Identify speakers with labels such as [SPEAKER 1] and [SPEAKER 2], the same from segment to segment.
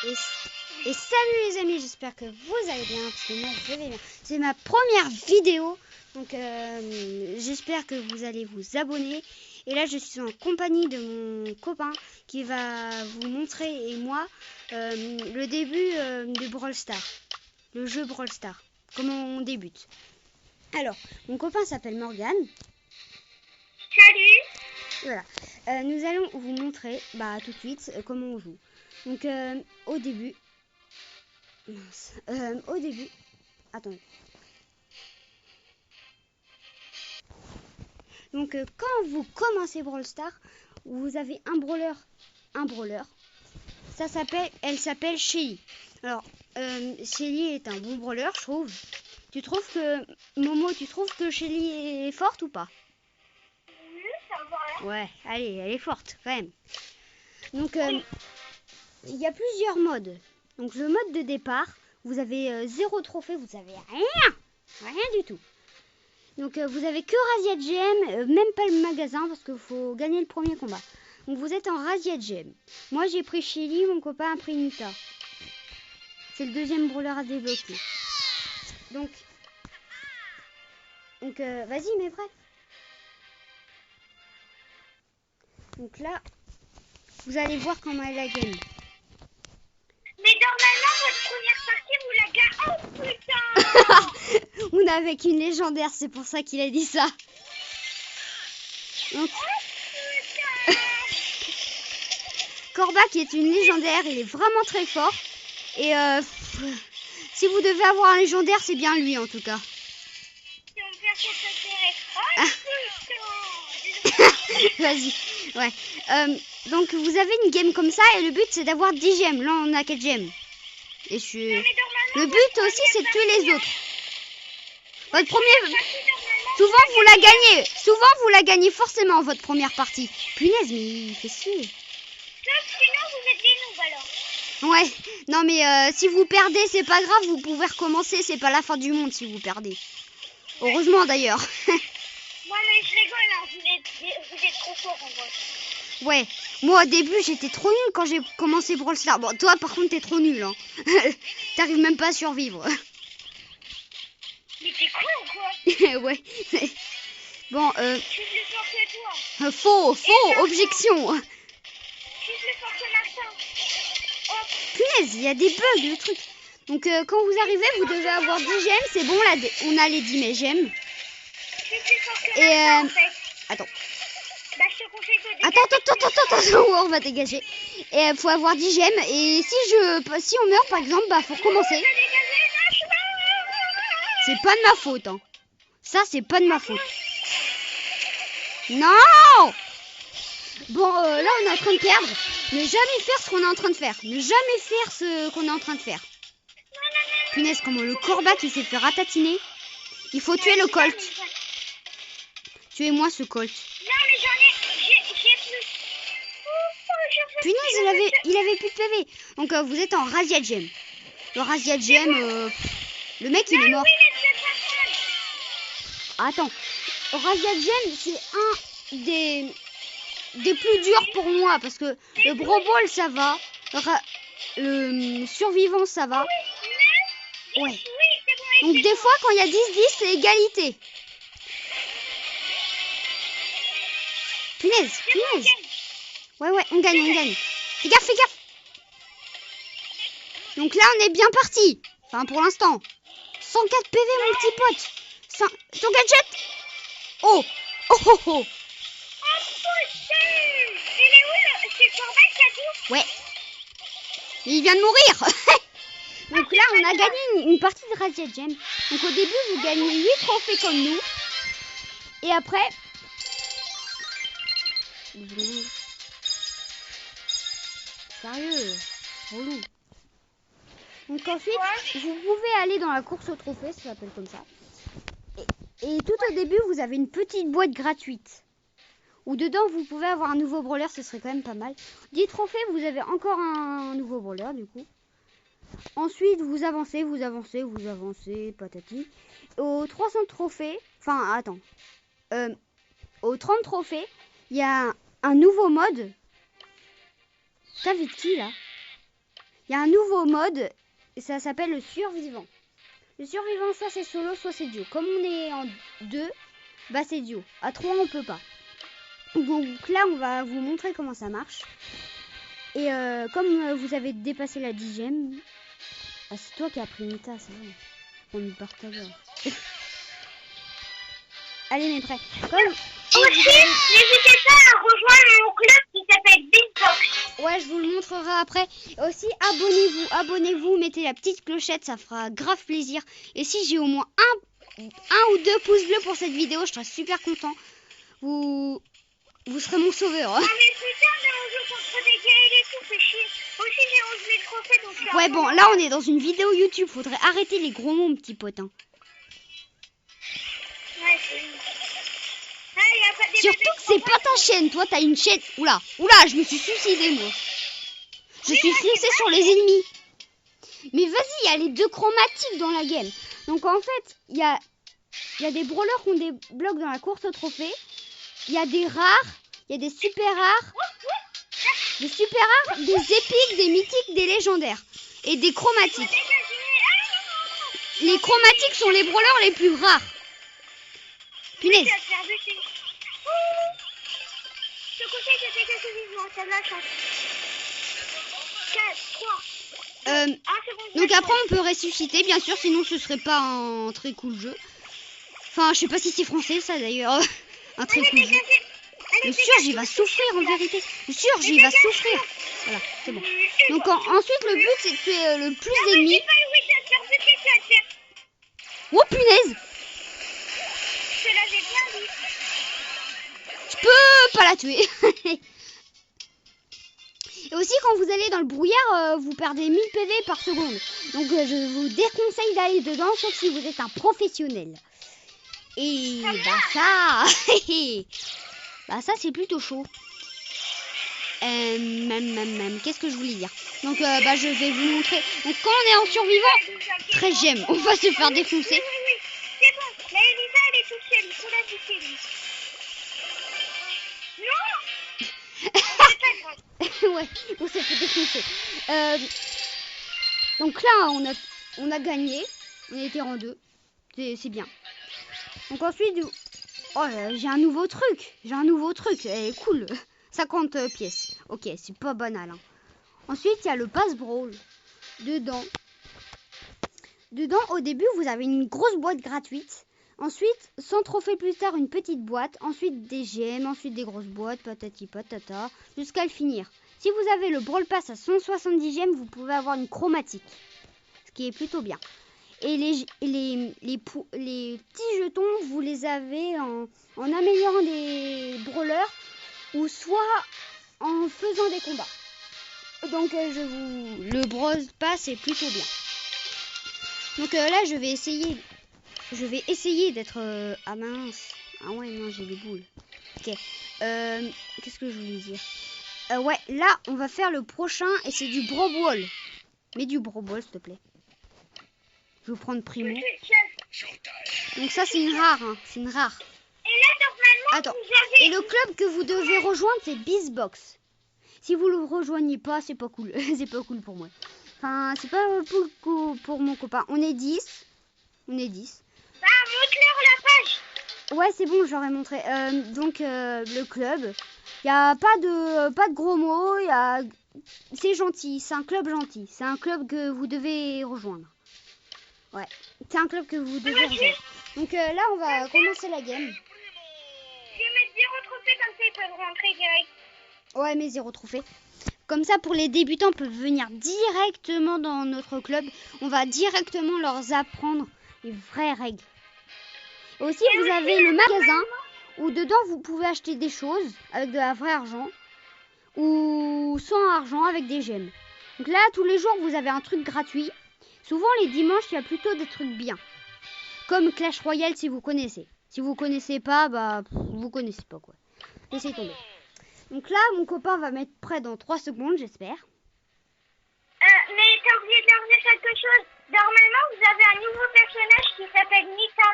[SPEAKER 1] Et salut les amis, j'espère que vous allez bien, parce que moi je vais bien. C'est ma première vidéo, donc j'espère que vous allez vous abonner. Et là je suis en compagnie de mon copain qui va vous montrer, et moi, le début de Brawl Stars. Le jeu Brawl Stars, comment on débute. Alors, mon copain s'appelle Morgan.
[SPEAKER 2] Salut.
[SPEAKER 1] Voilà, nous allons vous montrer tout de suite comment on joue. Donc au début, attendez. Donc quand vous commencez Brawl Stars, vous avez un brawler. Elle s'appelle Shelly. Alors Shelly est un bon brawler, je trouve. Tu trouves que Shelly est forte ou pas?
[SPEAKER 2] Oui, ça va.
[SPEAKER 1] Ouais, allez, elle est forte quand même. Donc il y a plusieurs modes. Donc le mode de départ, vous avez 0 trophée, vous avez rien du tout. Donc vous avez que Razzia Gem, même pas le magasin parce qu'il faut gagner le premier combat. Donc vous êtes en Razzia Gem. Moi j'ai pris Shelly, mon copain a pris Nita. C'est le deuxième brawler à débloquer. Donc vas-y, mets prêt. Donc là, vous allez voir comment elle a gagné.
[SPEAKER 2] Mais normalement, votre première partie, vous la gagnez. Oh putain.
[SPEAKER 1] On est avec une légendaire, c'est pour ça qu'il a dit ça. Donc, Corbac est une légendaire, il est vraiment très fort. Et si vous devez avoir un légendaire, c'est bien lui en tout cas.
[SPEAKER 2] C'est mon perso préféré. Oh putain.
[SPEAKER 1] Vas-y, ouais. Donc vous avez une game comme ça et le but c'est d'avoir 10 gemmes. Là on a 4 gemmes. Et le but aussi c'est de tuer les autres. Votre première... Souvent vous la gagnez forcément votre première partie. Punaise, mais il fait chier.
[SPEAKER 2] Sauf sinon vous êtes des noobs alors.
[SPEAKER 1] Ouais, non mais si vous perdez c'est pas grave, vous pouvez recommencer, c'est pas la fin du monde si vous perdez. Heureusement d'ailleurs.
[SPEAKER 2] Moi mais je rigole, hein. Vous êtes trop fort en vrai.
[SPEAKER 1] Ouais, moi au début j'étais trop nulle quand j'ai commencé Brawl Stars. Bon, toi par contre t'es trop nul, hein. T'arrives même pas à survivre.
[SPEAKER 2] Mais t'es con ou quoi?
[SPEAKER 1] Ouais. Bon,
[SPEAKER 2] Je suis plus fort que toi.
[SPEAKER 1] faux, objection.
[SPEAKER 2] Je suis plus fort que Martin. Oh,
[SPEAKER 1] Punaise, il y a des bugs le truc. Donc quand vous arrivez, vous devez avoir 10 gemmes, c'est bon là, on a les 10 gemmes.
[SPEAKER 2] je suis plus fort que
[SPEAKER 1] Et
[SPEAKER 2] Martin en fait.
[SPEAKER 1] attends.
[SPEAKER 2] Bah je te conseille de dégager.
[SPEAKER 1] Attends, on va dégager. Et faut avoir 10 gemmes. Et si on meurt par exemple, faut recommencer. C'est pas de ma faute, hein. Ça, c'est pas de ma faute. Non! Bon, là, on est en train de perdre. Ne jamais faire ce qu'on est en train de faire. Ne jamais faire ce qu'on est en train de faire. Punaise, comment le Corbac qui s'est fait ratatiner. Il faut tuer le Colt. Tuez-moi ce Colt.
[SPEAKER 2] Non mais j'ai plus.
[SPEAKER 1] Punaise, il avait plus de PV. Donc vous êtes en Razzia Gem. Le Razzia Gem, le mec il est mort. Attends, Razzia Gem c'est un des plus durs pour moi parce que le Brawl Ball ça va, le survivant ça va. Ouais. Donc des fois quand il y a 10-10 c'est égalité. Punaise. Ouais, on gagne. Fais gaffe. Donc là, on est bien parti. Enfin, pour l'instant. 104 PV, mon petit pote. Ton gadget. Oh.
[SPEAKER 2] Il est où c'est Corbac qui a dit?
[SPEAKER 1] Ouais. Il vient de mourir. Donc là, on a gagné une partie de Razzia Gem. Donc au début, vous gagnez 8 trophées comme nous. Et après... Sérieux, relou. Donc ensuite, vous pouvez aller dans la course au trophée, ça s'appelle comme ça. Et tout au début, vous avez une petite boîte gratuite. Où dedans, vous pouvez avoir un nouveau brawler, ce serait quand même pas mal. 10 trophées, vous avez encore un nouveau brawler du coup. Ensuite, vous avancez, patati. Aux 300 trophées, enfin attends. Aux 30 trophées, il y a un nouveau mode. T'as vu qui là? il y a un nouveau mode, et ça s'appelle le survivant. Le survivant, soit c'est solo, soit c'est duo. Comme on est en 2, bah c'est duo. À 3, on peut pas. Donc là, on va vous montrer comment ça marche. Et comme vous avez dépassé la 10e... Ah, c'est toi qui as pris Nita, c'est vrai. On nous partage. Allez, mes prêts. Comme...
[SPEAKER 2] Aussi, n'hésitez pas à rejoindre mon club qui s'appelle Beatbox.
[SPEAKER 1] Ouais, je vous le montrerai après. Et aussi, abonnez-vous, mettez la petite clochette, ça fera grave plaisir. Et si j'ai au moins un ou deux pouces bleus pour cette vidéo, je serai super content. Vous serez mon sauveur. Hein.
[SPEAKER 2] Ah mais putain, mais on joue contre des guerriers et tout, c'est chier. Aussi, j'ai 11 000 trophées, donc...
[SPEAKER 1] Ouais, bon, là, on est dans une vidéo YouTube. Faudrait arrêter les gros mots, mon petit pote. Hein.
[SPEAKER 2] Ouais, c'est... Ah, y a pas des
[SPEAKER 1] Surtout que c'est pas ta chaîne. Toi, t'as une chaîne... Oula, je me suis suicidée, moi. Je suis foncée sur les ennemis. Mais vas-y, il y a les 2 chromatiques dans la game. Donc, en fait, il y a des brawlers qui ont des blocs dans la course au trophée. Il y a des rares, il y a des super rares, des épiques, des mythiques, des légendaires et des chromatiques. Les chromatiques sont les brawlers les plus rares. Punaise.
[SPEAKER 2] Ce conseil te fait quelque vivement, t'as de la chance. 4, 3.
[SPEAKER 1] Donc après on peut ressusciter bien sûr, sinon ce serait pas un très cool jeu. Enfin je sais pas si c'est français ça d'ailleurs. Un très cool jeu. Le surge il va souffrir en vérité. Le surge il va souffrir. Voilà, c'est bon. Donc ensuite le but c'est de tuer le plus d'ennemis. Oh punaise. Je peux pas la tuer. Et aussi quand vous allez dans le brouillard, vous perdez 1000 PV par seconde. Donc je vous déconseille d'aller dedans sauf si vous êtes un professionnel. Et bah ça, ça c'est plutôt chaud. Qu'est-ce que je voulais dire? Donc je vais vous montrer. Donc quand on est en survivant, 13ème, on va se faire défoncer.
[SPEAKER 2] Oui, c'est bon. La Elisa elle est toute seule, il faut la buter lui. Non.
[SPEAKER 1] Ouais, on s'est fait défoncer. Donc là on a gagné. On était en 2. C'est bien. Donc ensuite, j'ai un nouveau truc. Elle est cool. 50 pièces. Ok, c'est pas banal. Hein. Ensuite, il y a le pass brawl. Dedans, au début, vous avez une grosse boîte gratuite. Ensuite, 100 trophées plus tard, une petite boîte. Ensuite, des gemmes. Ensuite, des grosses boîtes. Patati patata. Jusqu'à le finir. Si vous avez le brawl pass à 170 gemmes, vous pouvez avoir une chromatique. Ce qui est plutôt bien. Et les petits jetons, vous les avez en améliorant des brawlers ou soit en faisant des combats. Donc le brawl pass est plutôt bien. Donc là je vais essayer d'être ah mince. Ah ouais non j'ai des boules. Ok. Qu'est-ce que je voulais dire? Ouais là on va faire le prochain et c'est du brawl ball. Mais du brawl ball s'il te plaît. Je vais prendre Primo. Donc ça c'est une rare. Hein. C'est une rare.
[SPEAKER 2] Et là normalement
[SPEAKER 1] attends.
[SPEAKER 2] Vous avez...
[SPEAKER 1] Et le club que vous devez rejoindre c'est Beastbox. Si vous le rejoignez pas c'est pas cool. C'est pas cool pour moi. Enfin c'est pas pour mon copain. On est 10. Bah
[SPEAKER 2] montre-leur la page.
[SPEAKER 1] Ouais c'est bon j'aurais montré. Donc le club. Il n'y a pas de gros mots. C'est gentil. C'est un club gentil. C'est un club que vous devez rejoindre. Ouais, c'est un club que vous devez rejoindre. Donc là, on va commencer la game.
[SPEAKER 2] Je vais mettre 0 trophées comme ça, ils peuvent rentrer direct.
[SPEAKER 1] Ouais, mais 0 trophée. Comme ça, pour les débutants, peuvent venir directement dans notre club. On va directement leur apprendre les vraies règles. Et aussi, vous avez le magasin où dedans, vous pouvez acheter des choses avec de la vraie argent ou sans argent avec des gemmes. Donc là, tous les jours, vous avez un truc gratuit. Souvent, les dimanches, il y a plutôt des trucs bien. Comme Clash Royale, si vous connaissez. Si vous connaissez pas, vous connaissez pas, quoi. Laissez tomber. Donc là, mon copain va mettre prêt dans 3 secondes, j'espère.
[SPEAKER 2] Mais t'as oublié de leur dire quelque chose. Normalement, vous avez un nouveau personnage qui s'appelle Nita.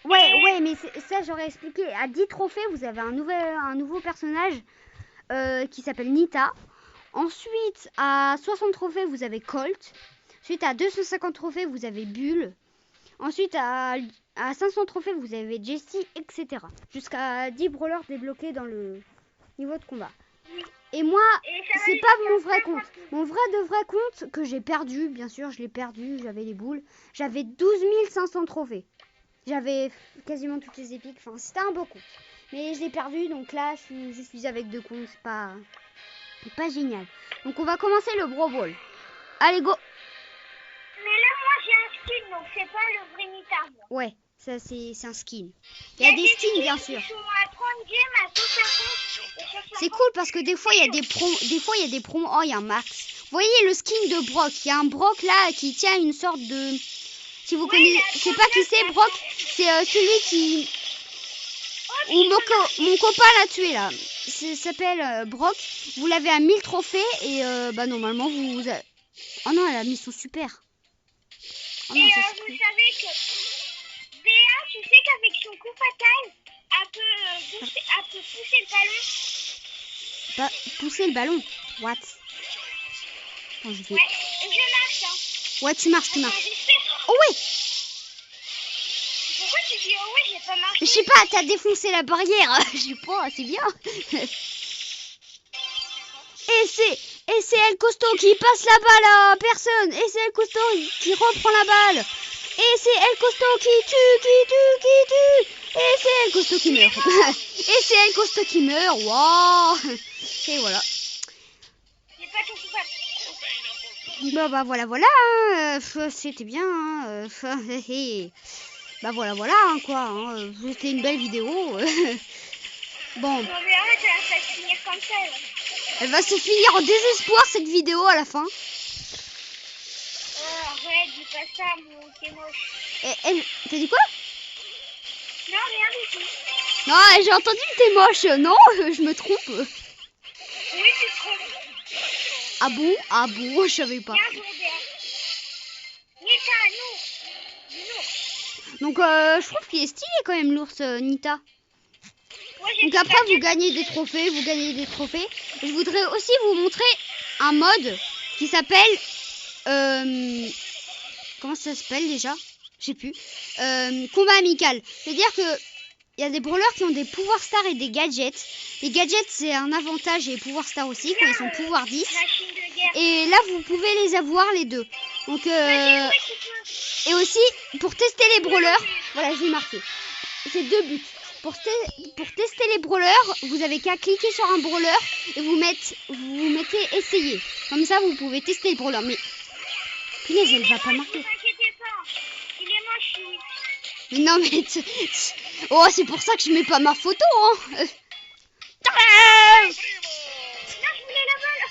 [SPEAKER 1] Ouais, mais ça, j'aurais expliqué. À 10 trophées, vous avez un nouveau personnage qui s'appelle Nita. Ensuite, à 60 trophées, vous avez Colt. Ensuite, à 250 trophées, vous avez Bull. Ensuite, à 500 trophées, vous avez Jessie, etc. Jusqu'à 10 brawlers débloqués dans le niveau de combat. Et moi, c'est pas mon vrai compte. Mon vrai compte que j'ai perdu, bien sûr, je l'ai perdu, j'avais les boules. J'avais 12 500 trophées. J'avais quasiment toutes les épiques, enfin c'était un beau compte. Mais je l'ai perdu, donc là je suis avec 2 comptes, c'est pas génial. Donc on va commencer le Brawl Ball. Allez, go.
[SPEAKER 2] Mais là, moi, j'ai un skin, donc c'est pas le vrai Nita.
[SPEAKER 1] Ouais, ça c'est un skin. Il y a des skins, bien sûr.
[SPEAKER 2] Ils sont à 30 games, à 150.
[SPEAKER 1] C'est cool parce que des fois il y a des promos. Oh, il y a un max. Vous voyez le skin de Brock. Il y a un Brock là qui tient une sorte de... Si vous connaissez, je sais pas qui c'est Brock. C'est celui qui... Où mon copain l'a tué là. Ça s'appelle Brock. Vous l'avez à 1000 trophées et bah normalement vous... Oh non, elle a mis son super. Oh non,
[SPEAKER 2] et
[SPEAKER 1] ça,
[SPEAKER 2] vous savez que Béa, tu sais qu'avec son coup fatal, elle peut pousser le ballon.
[SPEAKER 1] Bah, pousser le ballon. What? Attends, je fais...
[SPEAKER 2] Ouais, et je marche. Hein.
[SPEAKER 1] Ouais, tu marches. Oh ouais.
[SPEAKER 2] Pourquoi tu dis oh ouais, j'ai pas marché?
[SPEAKER 1] Je sais pas, t'as défoncé la barrière. Je sais pas, c'est bien. Et c'est El Costaud qui passe la balle à personne. Et c'est El Costaud qui reprend la balle. Et c'est El Costaud qui tue. Et c'est El Costaud qui meurt. Et c'est El Costaud qui meurt. Waouh. Et voilà.
[SPEAKER 2] J'ai pas ton coup fatal.
[SPEAKER 1] Bah voilà. Hein. C'était bien. Hein. Bah voilà hein, quoi. Hein. C'était une belle vidéo. Bon.
[SPEAKER 2] Non mais arrête, elle va se finir comme ça. Là.
[SPEAKER 1] Elle va se finir en désespoir cette vidéo à la fin.
[SPEAKER 2] Arrête, dis pas ça, c'est moche.
[SPEAKER 1] T'as dit quoi?
[SPEAKER 2] Non, rien du tout.
[SPEAKER 1] Non, j'ai entendu que t'es moche. Non, je me trompe.
[SPEAKER 2] Oui, tu te trompes.
[SPEAKER 1] Ah bon, je savais pas.
[SPEAKER 2] Viens, Nita, nous.
[SPEAKER 1] Donc je trouve qu'il est stylé quand même l'ours Nita.
[SPEAKER 2] Ouais,
[SPEAKER 1] donc après vous gagnez des trophées, Et je voudrais aussi vous montrer un mode qui s'appelle comment ça s'appelle déjà? Je sais plus. Combat amical. C'est-à-dire que il y a des brawlers qui ont des pouvoirs stars et des gadgets. Les gadgets c'est un avantage et les pouvoirs stars aussi quand ils sont pouvoir 10. Et là vous pouvez les avoir les deux. Donc et aussi pour tester les brawlers, voilà je l'ai marqué. C'est 2 buts. Pour tester les brawlers, vous avez qu'à cliquer sur un brawler et vous mettez essayer. Comme ça vous pouvez tester le brawler. Mais punaise, elle va pas marquer.
[SPEAKER 2] Ne vous inquiétez pas, il est moche lui.
[SPEAKER 1] Mais non mais oh c'est pour ça que je mets pas ma photo hein.
[SPEAKER 2] Non, je voulais la balle.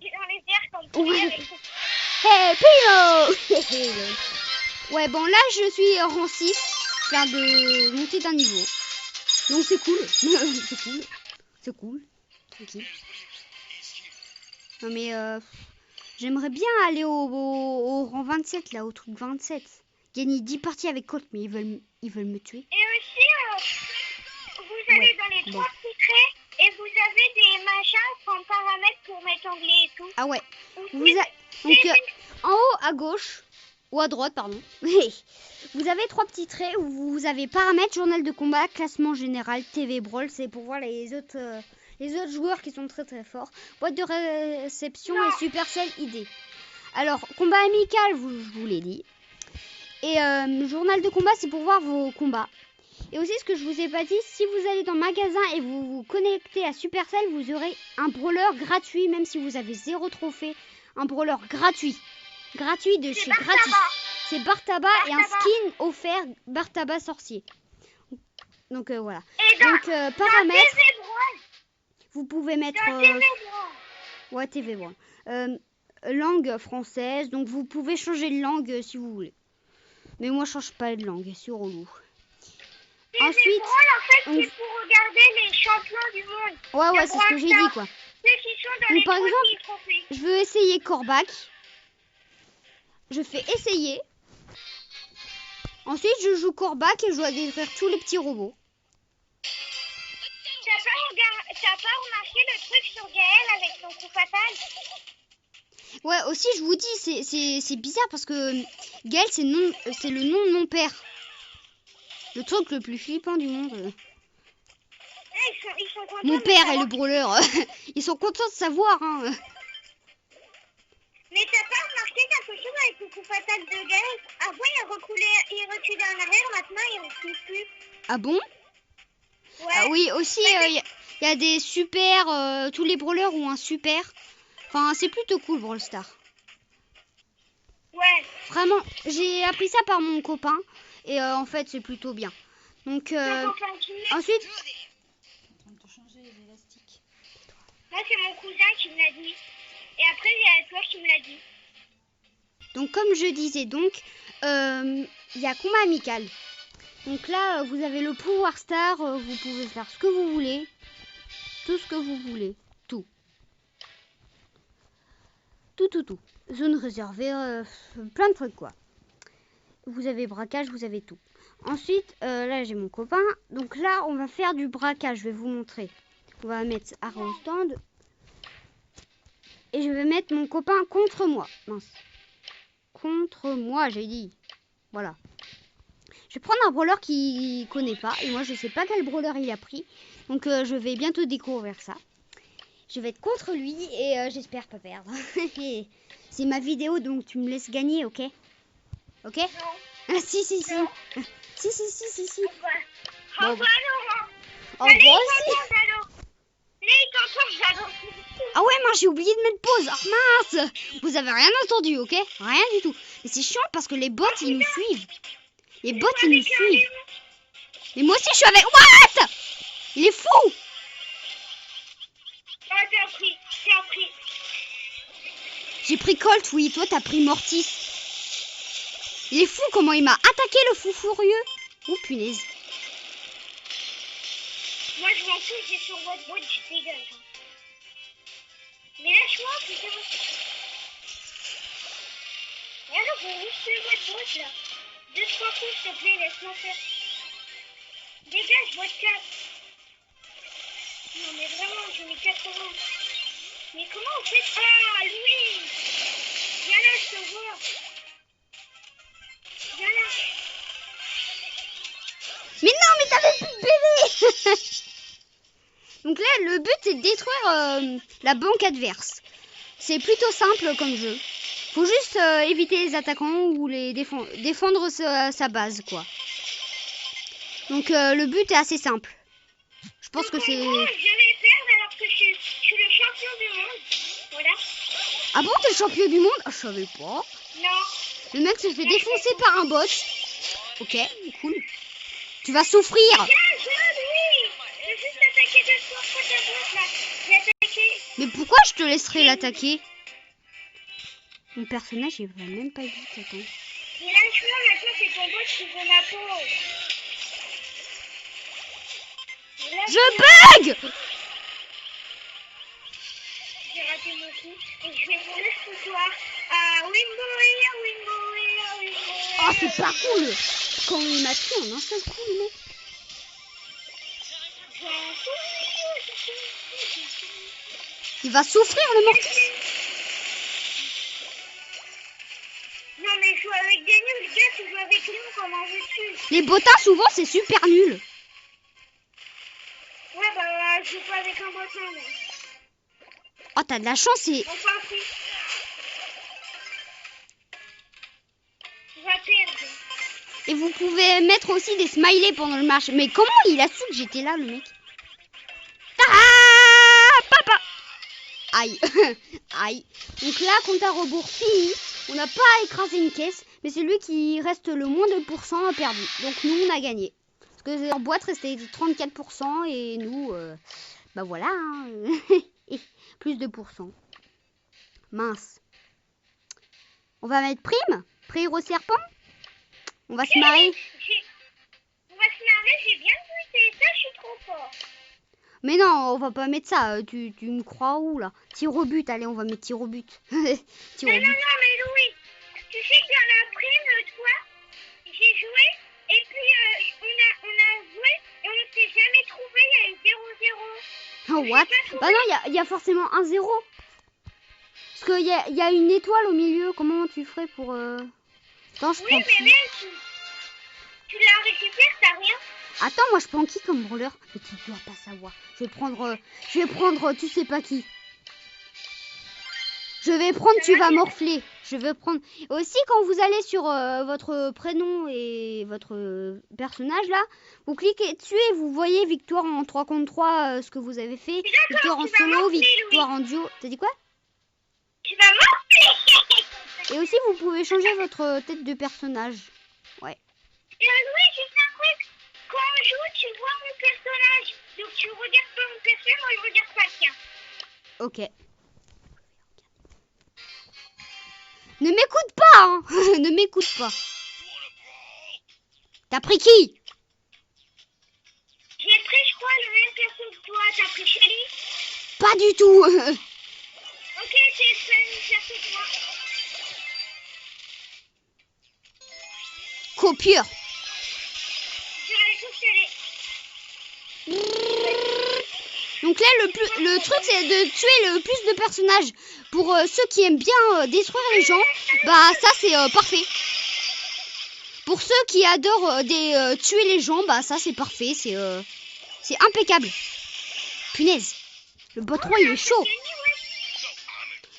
[SPEAKER 2] Il est dans les airs comme ça.
[SPEAKER 1] Ouais.
[SPEAKER 2] Avec...
[SPEAKER 1] Hey Pino. Ouais bon là je suis rang 6. Je viens de monter d'un niveau. Donc c'est cool. C'est cool. Tranquille. Non mais j'aimerais bien aller au rang 27 là, au truc 27. Gagner 10 parties avec Colt, mais ils veulent me tuer.
[SPEAKER 2] Et aussi, vous allez dans les 3 petits traits et vous avez des machins en paramètres pour mettre anglais et tout.
[SPEAKER 1] Ah ouais. Donc en haut à gauche, ou à droite, pardon. Vous avez 3 petits traits où vous avez paramètres, journal de combat, classement général, TV Brawl. C'est pour voir les autres joueurs qui sont très très forts. Boîte de réception et Supercell ID. Alors, combat amical, je vous l'ai dit. Et journal de combat, c'est pour voir vos combats. Et aussi, ce que je vous ai pas dit, si vous allez dans le magasin et vous vous connectez à Supercell, vous aurez un brawler gratuit, même si vous avez 0 trophée. Un brawler gratuit. Gratuit de chez Gratis. C'est Bartaba et un skin offert Bartaba sorcier. Donc voilà. Donc paramètres. Vous pouvez mettre ouais TV Brawl. Langue française. Donc vous pouvez changer de langue si vous voulez. Mais moi je change pas de langue, c'est relou. Ensuite,
[SPEAKER 2] en fait, c'est pour regarder les champions du monde.
[SPEAKER 1] Ouais, c'est ce que j'ai dit quoi.
[SPEAKER 2] Ceux qui sont dans les
[SPEAKER 1] par exemple, je veux essayer Corbac. Je fais essayer. Ensuite, je
[SPEAKER 2] t'as pas remarqué le truc sur Gaël avec son coup fatal?
[SPEAKER 1] Ouais, aussi, je vous dis, c'est bizarre parce que Gaël, c'est le nom de mon père. Le truc le plus flippant du monde.
[SPEAKER 2] Ils sont contents
[SPEAKER 1] Mon
[SPEAKER 2] de
[SPEAKER 1] père et
[SPEAKER 2] savoir.
[SPEAKER 1] le brûleur. Ils sont contents de savoir. Hein.
[SPEAKER 2] Mais t'as pas remarqué quelque chose avec le coup fatal de Gaël? Avant, il reculait en arrière, maintenant, il recule plus.
[SPEAKER 1] Ah bon?
[SPEAKER 2] Ouais.
[SPEAKER 1] Ah oui, aussi, il y a des super... tous les brawlers ont un super. Enfin, c'est plutôt cool, Brawl Stars.
[SPEAKER 2] Ouais.
[SPEAKER 1] Vraiment, j'ai appris ça par mon copain. Et en fait, c'est plutôt bien. Donc,
[SPEAKER 2] Ton copain qui est...
[SPEAKER 1] ensuite...
[SPEAKER 2] Moi, c'est mon cousin qui me l'a dit. Et après, il y a toi qui me l'a dit.
[SPEAKER 1] Donc, comme je disais, donc, il y a combat amical. Donc là, vous avez le pouvoir star, vous pouvez faire ce que vous voulez. Tout ce que vous voulez. Tout. Tout. Zone réservée, plein de trucs, quoi. Vous avez braquage, vous avez tout. Ensuite, là, j'ai mon copain. Donc là, on va faire du braquage, je vais vous montrer. On va mettre arrow stand. Et je vais mettre mon copain contre moi. Mince. Contre moi, j'ai dit. Voilà. Je vais prendre un brawler qui connaît pas. Et moi, je sais pas quel brawler il a pris. Donc, je vais bientôt découvrir ça. Je vais être contre lui et j'espère pas perdre. C'est ma vidéo, donc tu me laisses gagner, ok? Ok?
[SPEAKER 2] Non.
[SPEAKER 1] Ah, si.
[SPEAKER 2] Non.
[SPEAKER 1] Si.
[SPEAKER 2] Au revoir.
[SPEAKER 1] Bon,
[SPEAKER 2] Au revoir, Laurent.
[SPEAKER 1] Oh,
[SPEAKER 2] Allez,
[SPEAKER 1] moi aussi.
[SPEAKER 2] Il t'entend, j'adore.
[SPEAKER 1] Ah ouais, moi j'ai oublié de mettre pause. Ah mince. Vous avez rien entendu, ok? Rien du tout. Mais c'est chiant parce que les bots, ils nous suivent. Les bots, ils nous suivent. Mais moi aussi, je suis avec... What? Il est fou.
[SPEAKER 2] Ah, t'as pris.
[SPEAKER 1] J'ai pris Colt, oui. Toi, t'as pris Mortis. Il est fou comment il m'a attaqué, le fou furieux. Oh, punaise.
[SPEAKER 2] Moi, je m'en fous, j'ai sur votre boîte, je dégage. Mais lâche-moi, putain. Regarde, vous boostez votre boîte, là. 2-3 coups, s'il te plaît, laisse-moi faire. Dégage, votre cap. Non, mais vraiment, je mets 80. Mais comment on fait? Ah, Louis. Viens là, je te vois. Viens là.
[SPEAKER 1] Mais non, mais t'avais plus de bébé. Donc là, le but, c'est de détruire la banque adverse. C'est plutôt simple comme jeu. Faut juste éviter les attaquants ou les défendre sa base, quoi. Donc le but est assez simple. Je pense que c'est...
[SPEAKER 2] En gros, je vais perdre alors que je suis le champion du monde. Voilà.
[SPEAKER 1] Ah bon, t'es le champion du monde? Ah, je savais pas.
[SPEAKER 2] Non.
[SPEAKER 1] Le mec se fait défoncer par un bot. Ok, cool. Tu vas souffrir.
[SPEAKER 2] Viens, oui. Je vais juste attaquer 2-3 fois ta boîte, là. J'ai attaqué.
[SPEAKER 1] Mais pourquoi je te laisserai l'attaquer? Mon personnage, il va même pas vite, attends.
[SPEAKER 2] Mais lâche-moi, maintenant, c'est ton boss qui veut ma peau.
[SPEAKER 1] Je bug.
[SPEAKER 2] J'ai raté mon coup et je vais voler ce soir à Wimbo.
[SPEAKER 1] Oh, c'est pas cool. Quand il m'a tué en un seul coup, le mec. Il va souffrir, le Mortis.
[SPEAKER 2] Non, mais je joue avec des nuls, gars, tu joues avec nous, comment veux-tu?
[SPEAKER 1] Les bottins, souvent, c'est super nul.
[SPEAKER 2] Ouais, bah, je joue pas avec un bottin, moi.
[SPEAKER 1] Oh, t'as de la chance et...
[SPEAKER 2] Enfin, si. On va perdre.
[SPEAKER 1] Et vous pouvez mettre aussi des smileys pendant le match. Mais comment il a su que j'étais là, le mec? Ah, papa. Aïe. Aïe. Donc là, compte à rebours fini. On n'a pas écrasé une caisse. Mais c'est lui qui reste le moins de pourcent perdu. Donc nous, on a gagné. Parce que leur boîte restait 34%. Et nous, bah voilà. Hein. Plus de pourcent. Mince. On va mettre prime. Prire au serpent. On va se marrer.
[SPEAKER 2] On va se marrer, j'ai bien vu ça, je suis trop fort.
[SPEAKER 1] Mais non, on va pas mettre ça. Tu me crois où là? Tir au but, allez, on va mettre tir au but.
[SPEAKER 2] Non, mais Louis, tu sais que dans la prime, l'autre fois, j'ai joué et puis on a joué et on ne s'est jamais trouvé, il y a eu 0-0.
[SPEAKER 1] Oh, what? Bah non, il y a forcément un 0. Parce qu'il y a une étoile au milieu. Comment tu ferais pour... Attends, je
[SPEAKER 2] Oui,
[SPEAKER 1] prends
[SPEAKER 2] mais
[SPEAKER 1] qui?
[SPEAKER 2] même tu la récupères, t'as rien.
[SPEAKER 1] Attends, moi je prends qui comme brawler? Mais tu dois pas savoir. Je vais prendre, tu sais pas qui. Je vais prendre, tu vas morfler. Je vais prendre. Aussi, quand vous allez sur votre prénom et votre personnage là, vous cliquez dessus et vous voyez victoire en 3 contre 3, ce que vous avez fait. Victoire en solo, victoire en duo. T'as dit quoi?
[SPEAKER 2] Tu vas morfler.
[SPEAKER 1] Et aussi, vous pouvez changer votre tête de personnage. Ouais.
[SPEAKER 2] Oui, j'ai fait un truc. Quand on joue, tu vois mon personnage. Donc tu regardes pas mon personnage, moi je regarde pas le tien.
[SPEAKER 1] Ok. Ne m'écoute pas, hein. Ne m'écoute pas. T'as pris qui?
[SPEAKER 2] J'ai pris, je crois, le même perso que toi. T'as pris Shelly?
[SPEAKER 1] Pas du tout.
[SPEAKER 2] Ok, c'est le même perso que moi.
[SPEAKER 1] Copieur.
[SPEAKER 2] J'aurais tout Shelly.
[SPEAKER 1] Donc là, le truc, c'est de tuer le plus de personnages. Pour ceux qui aiment bien détruire les gens, bah ça, c'est parfait. Pour ceux qui adorent tuer les gens, bah ça, c'est parfait. C'est impeccable. Punaise. Le bot 3, il est chaud.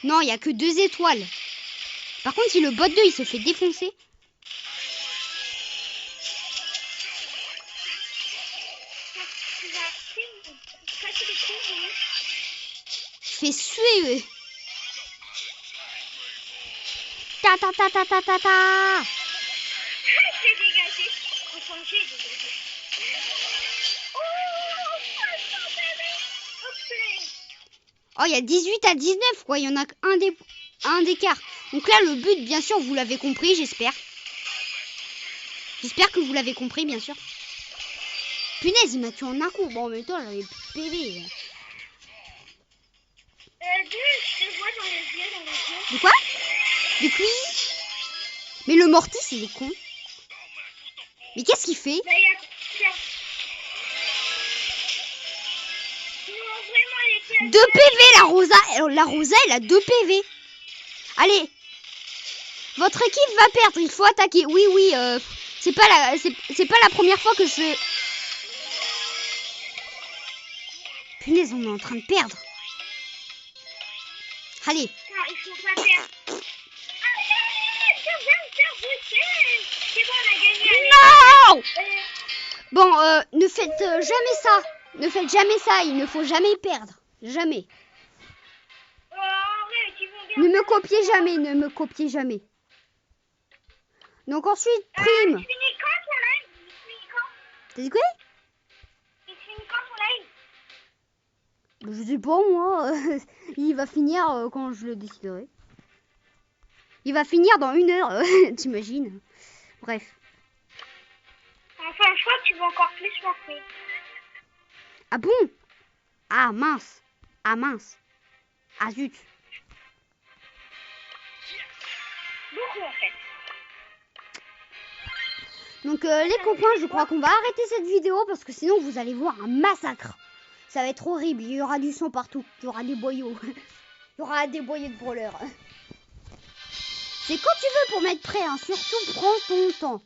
[SPEAKER 1] Non, il n'y a que 2 étoiles. Par contre, si le bot 2, il se fait défoncer... Fait suer. Ta ta ta ta ta ta ta.
[SPEAKER 2] J'ai dégagé. Enfin, j'ai dégagé.
[SPEAKER 1] Oh, il y a 18 à 19, quoi. Il y en a un d'écart. Donc là, le but, bien sûr, vous l'avez compris, j'espère. J'espère que vous l'avez compris, bien sûr. Punaise, il m'a tué en un coup. Bon, mais toi, j'avais plus de PV.
[SPEAKER 2] Je te vois dans les yeux,
[SPEAKER 1] De quoi? De qui? Mais le Mortis, il est con. Mais qu'est-ce qu'il fait?
[SPEAKER 2] Bah, non, vraiment,
[SPEAKER 1] 2 PV, la Rosa. La Rosa, elle a 2 PV. Allez. Votre équipe va perdre, il faut attaquer. Oui, oui, c'est pas la première fois que je fais... Punaise, on est en train de perdre. Allez.
[SPEAKER 2] Non, il faut pas perdre. C'est bon, on a gagné.
[SPEAKER 1] Non. Bon, ne faites jamais ça. Ne faites jamais ça, il ne faut jamais perdre. Jamais. Ne me copiez jamais, ne me copiez jamais. Donc ensuite, prime. T'as dit quoi? Je sais pas moi. Il va finir quand je le déciderai. Il va finir dans 1 heure, t'imagines? Bref.
[SPEAKER 2] Enfin, je crois que tu vas encore plus morfler.
[SPEAKER 1] Ah bon? Ah mince. Ah mince. Ah zut.
[SPEAKER 2] Beaucoup en fait.
[SPEAKER 1] Donc les copains, je crois qu'on va arrêter cette vidéo parce que sinon vous allez voir un massacre. Ça va être horrible, il y aura du sang partout, il y aura des boyaux. Il y aura des boyaux de brawler. C'est quand tu veux pour mettre prêt, hein. Surtout prends ton temps.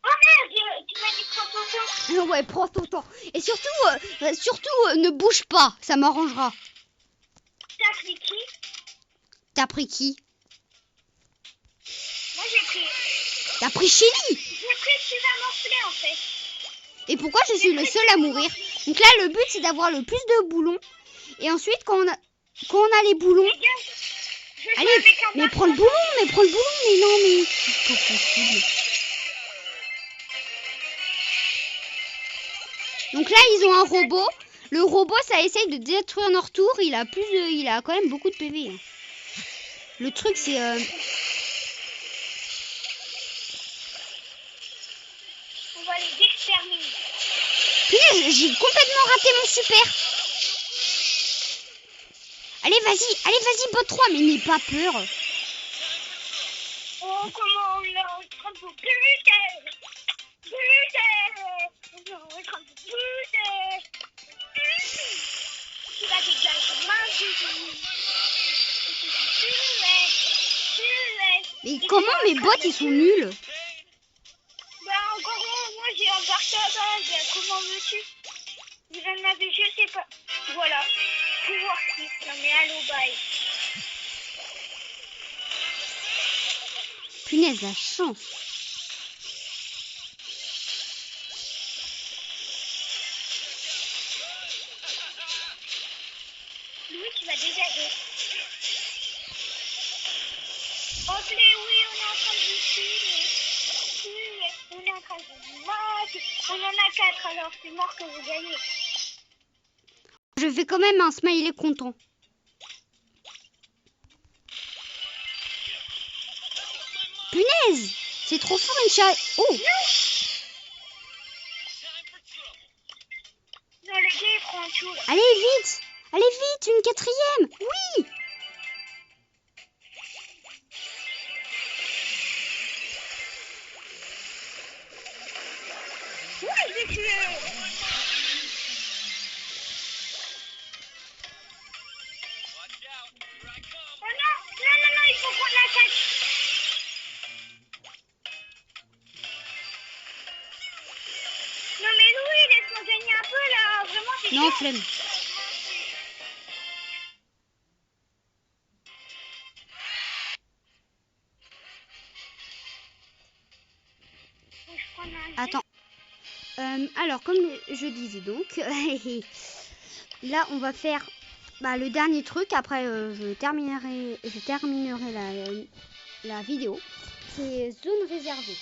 [SPEAKER 2] Oh merde, tu m'as dit prends ton temps.
[SPEAKER 1] Ouais, prends ton temps. Et surtout, ne bouge pas, ça m'arrangera.
[SPEAKER 2] T'as pris qui?
[SPEAKER 1] T'as pris qui?
[SPEAKER 2] Moi j'ai pris.
[SPEAKER 1] T'as pris Shelly.
[SPEAKER 2] J'ai pris tu vas morfler en fait.
[SPEAKER 1] Et pourquoi je suis le seul à mourir? Donc là, le but, c'est d'avoir le plus de boulons. Et ensuite, quand on a les boulons... Allez, mais prends le boulon, mais non, mais... C'est pas possible. Donc là, ils ont un robot. Le robot, ça essaye de détruire leur tour. Il a quand même beaucoup de PV. Hein. Le truc, c'est...
[SPEAKER 2] On va les exterminer.
[SPEAKER 1] Punaise, j'ai complètement raté mon super. Allez, vas-y, bot 3, mais n'aie pas peur.
[SPEAKER 2] Oh, comment on l'a en train de vous buter.
[SPEAKER 1] Mais comment mes bots ils sont nuls?
[SPEAKER 2] Bah encore moi j'ai un partage, comment veux-tu? Vous en avez, je sais pas. Voilà. Pouvoir 6, non mais allô bye.
[SPEAKER 1] Punaise, la chance.
[SPEAKER 2] Louis, tu vas dégager. Oh play, oui, on est en train de vous tuer. On est en train de vous mater. On en a 4 alors c'est mort que vous gagnez.
[SPEAKER 1] Je fais quand même un smiley content. Punaise, c'est trop fort une chat. Oh.
[SPEAKER 2] Non, le gars il prend tout là.
[SPEAKER 1] Allez vite, une quatrième. Oui.
[SPEAKER 2] Oui, j'ai tué. Oh non, il faut qu'on l'attaque. Non mais Louis, laisse-moi gagner un peu là, vraiment c'est
[SPEAKER 1] Non,
[SPEAKER 2] chiant.
[SPEAKER 1] flemme.
[SPEAKER 2] Faut que je prenne un
[SPEAKER 1] Attends. Alors, comme je disais donc, là, on va faire le dernier truc. Après, je terminerai la vidéo. C'est zone réservée.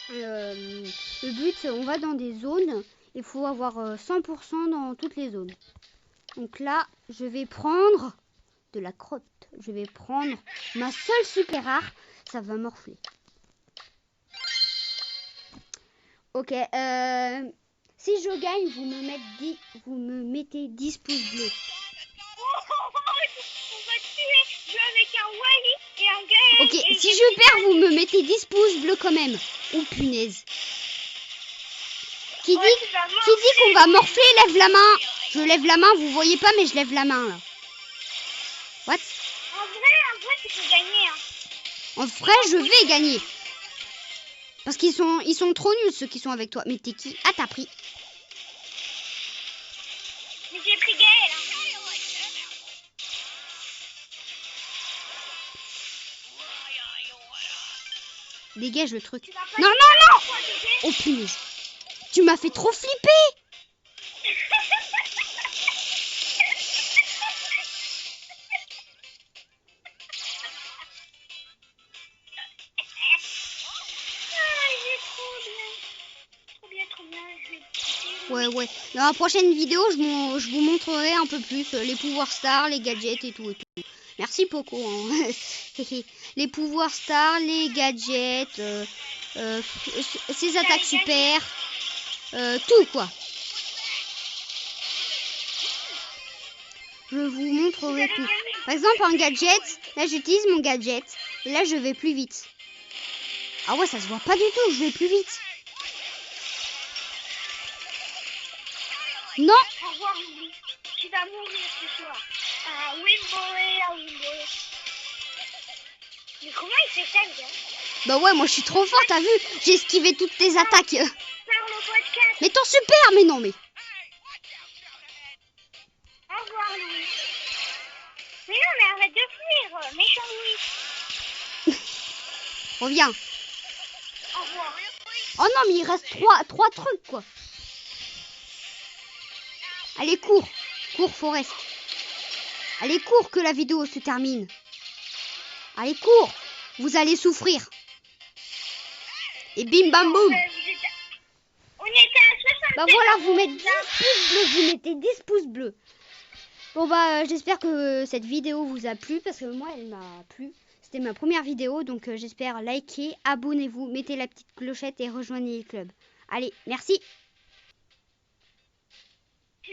[SPEAKER 1] Le but, on va dans des zones. Il faut avoir 100% dans toutes les zones. Donc là, je vais prendre de la crotte. Je vais prendre ma seule super rare. Ça va morfler. Ok, si je gagne, vous me mettez 10 pouces bleus.
[SPEAKER 2] On va tuer. Je joue avec un Wally et un gars.
[SPEAKER 1] Ok, si je perds, vous me mettez 10 pouces bleus quand même. Oh punaise. Qui dit qu'on va morfler, lève la main. Je lève la main, vous voyez pas, mais je lève la main là. What?
[SPEAKER 2] En vrai, tu peux gagner. Hein.
[SPEAKER 1] En vrai, je vais gagner. Parce qu'ils sont trop nuls ceux qui sont avec toi. Mais t'es qui? Ah, t'as pris.
[SPEAKER 2] Mais j'ai pris Gaël. Hein.
[SPEAKER 1] Dégage le truc. Non, non, non. Oh punaise. Tu m'as fait trop flipper. Ouais. Dans la prochaine vidéo, je vous montrerai un peu plus les pouvoirs stars, les gadgets et tout. Merci Poco. Hein. Les pouvoirs stars, les gadgets, ses attaques super, tout quoi. Je vous montrerai tout. Par exemple, un gadget, là j'utilise mon gadget et là je vais plus vite. Ah ouais, ça se voit pas du tout, je vais plus vite. Non.
[SPEAKER 2] Au revoir, Louis. Tu vas mourir ce soir. Ah oui, Wimboé. Mais comment il fait ça, le gars?
[SPEAKER 1] Bah ouais, moi je suis trop fort, t'as vu? J'ai esquivé toutes tes attaques. Mais ton super, mais non mais.
[SPEAKER 2] Au revoir, Louis. Mais non, mais arrête de fuir, méchant Louis.
[SPEAKER 1] Reviens.
[SPEAKER 2] Au revoir.
[SPEAKER 1] Oh non, mais il reste trois trucs quoi. Allez, cours, Forest. Allez, cours que la vidéo se termine. Allez, cours, vous allez souffrir. Et bim bam boum.
[SPEAKER 2] On était à 60.
[SPEAKER 1] Bah voilà, vous mettez 10 pouces bleus, vous mettez 10 pouces bleus. Bon bah j'espère que cette vidéo vous a plu parce que moi elle m'a plu. C'était ma première vidéo donc j'espère liker, abonnez-vous, mettez la petite clochette et rejoignez le club. Allez, merci.